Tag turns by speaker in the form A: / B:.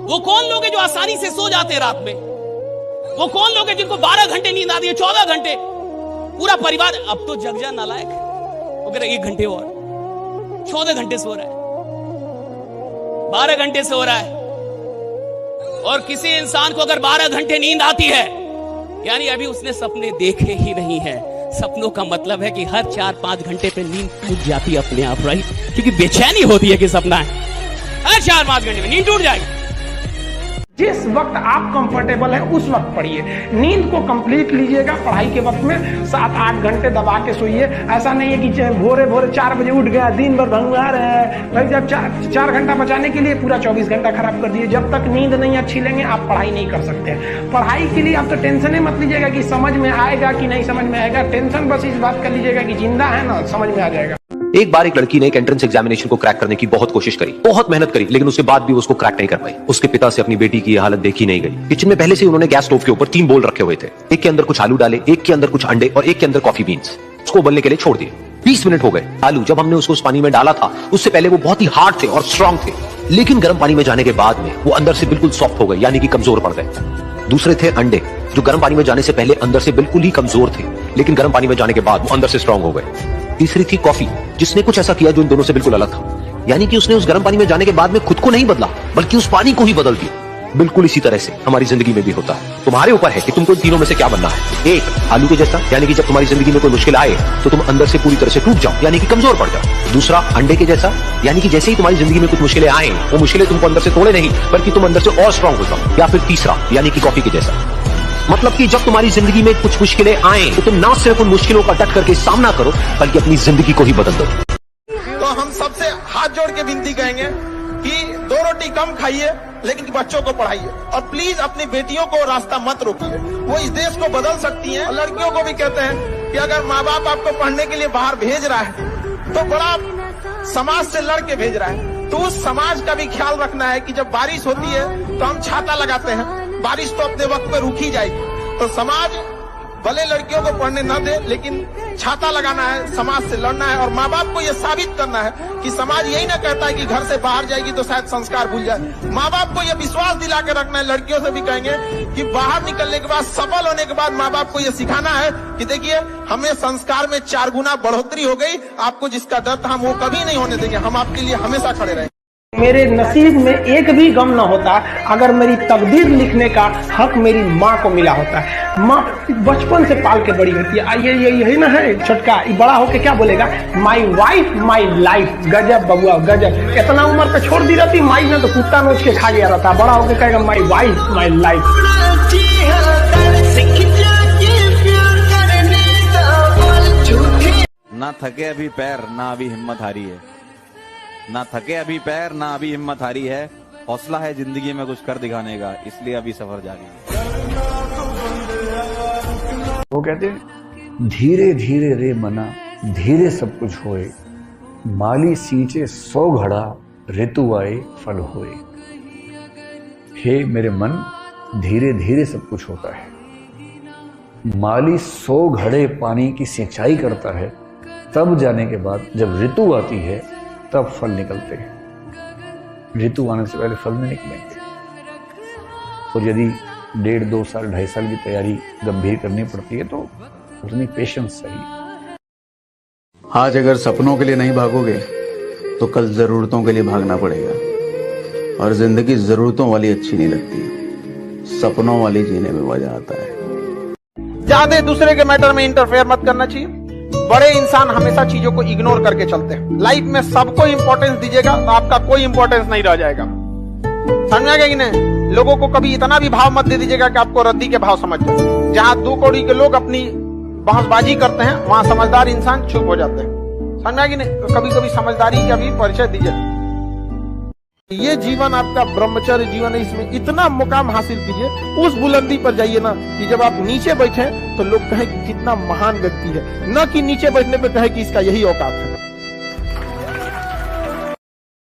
A: वो कौन लोग हैं जो आसानी से सो जाते हैं रात में? वो कौन लोग हैं जिनको 12 घंटे नींद आती है, 14 घंटे? पूरा परिवार अब तो जग जा नालायक, वो कह रहा 1 घंटे और, 14 घंटे सो रहा है, 12 घंटे सो रहा है। और किसी इंसान को अगर 12 घंटे नींद आती है, यानी अभी उसने सपने देखे ही नहीं है। सपनों का मतलब है कि हर 4-5 घंटे पे नींद टूट जाती है अपने आप, राइट? क्योंकि बेचैनी होती है कि सपना है, हर 4-5 घंटे में नींद टूट जाएगी।
B: जिस वक्त आप कंफर्टेबल है उस वक्त पढ़िए। नींद को कंप्लीट लीजिएगा पढ़ाई के वक्त में, 7-8 घंटे दबा के सोइए। ऐसा नहीं है कि भोरे 4 बजे उठ गया, दिन भर भंगा रहे हैं भाई। जब 4 घंटा बचाने के लिए पूरा 24 घंटा खराब कर दिए। जब तक नींद नहीं अच्छी लेंगे आप पढ़ाई नहीं कर सकते हैं। पढ़ाई के लिए आप तो टेंशन ही मत लीजिएगा कि समझ में आएगा कि नहीं समझ में आएगा। टेंशन बस इस बात कर लीजिएगा कि जिंदा है ना, समझ में आ जाएगा।
C: एक बार एक लड़की ने एक एंट्रेंस एग्जामिनेशन को क्रैक करने की बहुत कोशिश करी, बहुत मेहनत करी, लेकिन उसके बाद भी उसको क्रैक नहीं कर पाई। उसके पिता से अपनी बेटी की हालत देखी नहीं गई। किचन में पहले से उन्होंने गैस स्टोव के ऊपर 3 बोल रखे हुए थे। एक के अंदर कुछ आलू डाले, एक के अंदर कुछ अंडे और एक के अंदर कॉफी बीन्स। उसको उबलने के लिए छोड़ दिए। 20 मिनट हो गए। आलू जब हमने उसको उस पानी में डाला था, उससे पहले वो बहुत ही हार्ड थे और स्ट्रांग थे, लेकिन गर्म पानी में जाने के बाद में वो अंदर से बिल्कुल सॉफ्ट हो गए, यानी कि कमजोर पड़ गए। दूसरे थे अंडे, जो गर्म पानी में जाने से पहले अंदर से बिल्कुल ही कमजोर थे, लेकिन गर्म पानी में जाने के बाद वो अंदर से स्ट्रांग हो गए। तीसरी थी कॉफी, जिसने कुछ ऐसा किया जो इन दोनों से बिल्कुल अलग था, यानी कि उसने उस गर्म पानी में जाने के बाद में खुद को नहीं बदला, बल्कि उस पानी को ही बदल दिया। बिल्कुल इसी तरह से हमारी जिंदगी में भी होता है। तुम्हारे ऊपर है कि तुमको इन तीनों में से क्या बनना है। एक, आलू के जैसा, यानी कि जब तुम्हारी जिंदगी में कोई मुश्किल आए तो तुम अंदर से पूरी तरह से टूट जाओ, यानी कि कमजोर पड़ जाओ। दूसरा, अंडे के जैसा, यानी कि जैसे ही तुम्हारी जिंदगी में कुछ मुश्किलें आए, वो मुश्किलें तुमको अंदर से तोड़े नहीं, बल्कि तुम अंदर से और स्ट्रांग हो जाओ। या फिर तीसरा, यानी कि कॉफी के जैसा, मतलब कि जब तुम्हारी जिंदगी में कुछ मुश्किलें आए तो तुम ना सिर्फ उन मुश्किलों का डट करके सामना करो, बल्कि अपनी जिंदगी को ही बदल दो।
D: तो हम सबसे हाथ जोड़ के विनती करेंगे कि 2 रोटी कम खाइए, लेकिन बच्चों को पढ़ाइए, और प्लीज अपनी बेटियों को रास्ता मत रोकिए। वो इस देश को बदल सकती हैं। लड़कियों को भी कहते हैं कि अगर माँ बाप आपको पढ़ने के लिए बाहर भेज रहा है तो बड़ा समाज से लड़ के भेज रहा है, तो उस समाज का भी ख्याल रखना है कि जब बारिश होती है तो हम छाता लगाते हैं, बारिश तो अपने वक्त पे रुक ही जाएगी। तो समाज भले लड़कियों को पढ़ने न दे, लेकिन छाता लगाना है, समाज से लड़ना है, और माँ बाप को यह साबित करना है कि समाज यही ना कहता है कि घर से बाहर जाएगी तो शायद संस्कार भूल जाए। माँ बाप को यह विश्वास दिला के रखना है। लड़कियों से भी कहेंगे कि बाहर निकलने के बाद, सफल होने के बाद माँ बाप को यह सिखाना है कि देखिए हमें संस्कार में 4 गुना बढ़ोतरी हो गई, आपको जिसका डर था हम वो कभी नहीं होने देंगे, हम आपके लिए हमेशा खड़े रहेंगे।
B: मेरे नसीब में एक भी गम न होता अगर मेरी तकदीर लिखने का हक मेरी माँ को मिला होता है। माँ बचपन से पाल के बड़ी होती है। ये यही ना है छोटका, बड़ा होके क्या बोलेगा, माई वाइफ माई लाइफ। गजब बबुआ गजब। इतना उम्र पे छोड़ दी रहती माई ने तो कुत्ता नोच के खा गया रहता। बड़ा होके कहेगा माई वाइफ माई लाइफ।
E: ना थके अभी पैर, ना अभी हिम्मत हारी है। ना थके अभी पैर, ना अभी हिम्मत हारी है। हौसला है जिंदगी में कुछ कर दिखाने का, इसलिए अभी सफर जारी है।
F: वो कहते हैं, धीरे धीरे रे मना, धीरे सब कुछ होए, माली सींचे 100 घड़ा, ऋतु आए फल होए। हे मेरे मन, धीरे धीरे सब कुछ होता है। माली 100 घड़े पानी की सिंचाई करता है, तब जाने के बाद जब ऋतु आती है तब फल निकलते हैं। ऋतु आने से पहले फल नहीं निकलेंगे। और यदि 1.5, 2 साल, 2.5 साल की तैयारी गंभीर करनी पड़ती है तो उतनी पेशेंस चाहिए।
G: आज अगर सपनों के लिए नहीं भागोगे तो कल जरूरतों के लिए भागना पड़ेगा। और जिंदगी जरूरतों वाली अच्छी नहीं लगती, सपनों वाली जीने में मजा आता है।
D: ज्यादा दूसरे के मैटर में इंटरफेयर मत करना चाहिए। बड़े इंसान हमेशा चीजों को इग्नोर करके चलते हैं। लाइफ में सबको इंपॉर्टेंस दीजिएगा तो आपका कोई इंपॉर्टेंस नहीं रह जाएगा। समझा गया कि नहीं? लोगों को कभी इतना भी भाव मत दे दीजिएगा कि आपको रद्दी के भाव समझ जाए। जहां 2 कौड़ी के लोग अपनी बहसबाजी करते हैं, वहां समझदार इंसान चुप हो जाते हैं। समझा कि नहीं? तो कभी कभी समझदारी का भी परिचय दीजिए। ये जीवन आपका ब्रह्मचर्य जीवन है, इसमें इतना मुकाम हासिल कीजिए, उस बुलंदी पर जाइए ना कि जब आप नीचे बैठे तो लोग कहें कि कितना महान व्यक्ति है, न कि नीचे बैठने पे कहे कि इसका यही औकात है।